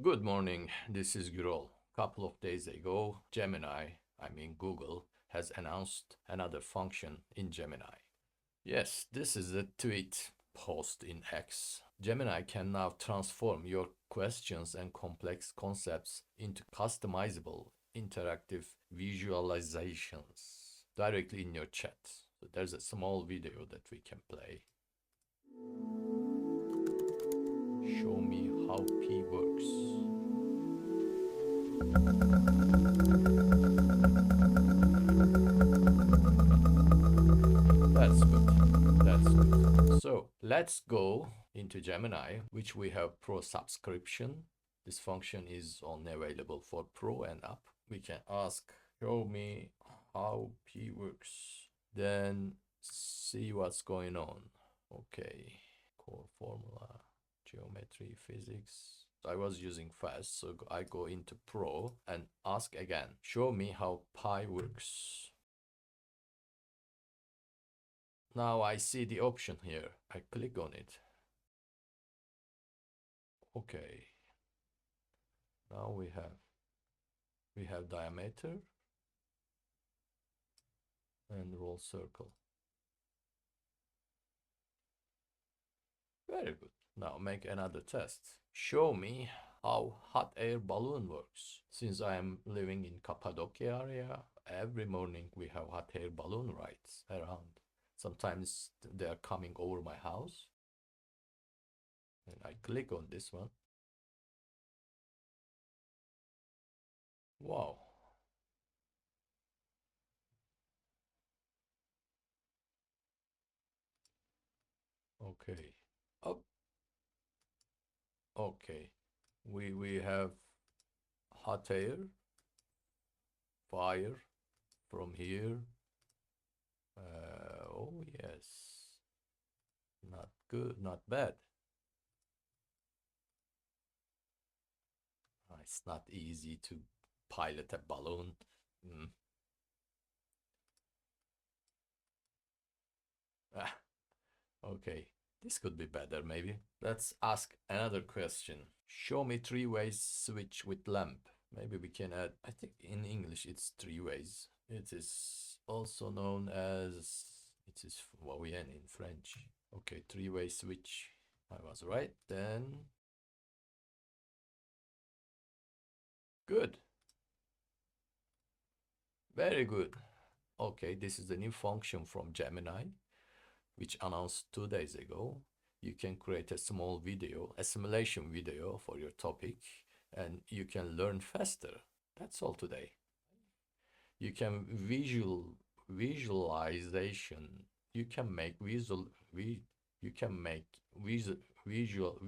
Good morning, this is Gurol. Couple of days ago, Google, has announced another function in Gemini. Yes, this is a tweet post in X. Gemini can now transform your questions and complex concepts into customizable, interactive visualizations directly in your chat. So there's a small video that we can play. Show me how P works. That's good. That's good. So let's go into Gemini, which we have Pro subscription. This function is only available for Pro and up. We can ask, show me how P works. Then see what's going on. Okay, core formula, geometry, physics. I was using fast, so I go into Pro and ask again, show me how pi works. Now I see the option here. I click on it. Okay. Now we have diameter and roll circle. Very good. Now make another test. Show me how hot air balloon works. Since I am living in Cappadocia area, every morning we have hot air balloon rides around. Sometimes they are coming over my house. And I click on this one. Wow. Okay. Up. Okay. We have hot air, fire from here. Oh yes. Not good, not bad. It's not easy to pilot a balloon. Mm. Ah, okay, this could be better maybe. Let's ask another question. Show me three ways switch with lamp. Maybe we can add, I think in English it's three ways. It is also known as, it is Vaviyen in French. Okay, three-way switch. I was right. Then, good. Very good. Okay, this is the new function from Gemini, which announced 2 days ago. You can create a small video, a simulation video for your topic, and you can learn faster. That's all today. You can visualization. You can make you can make visual.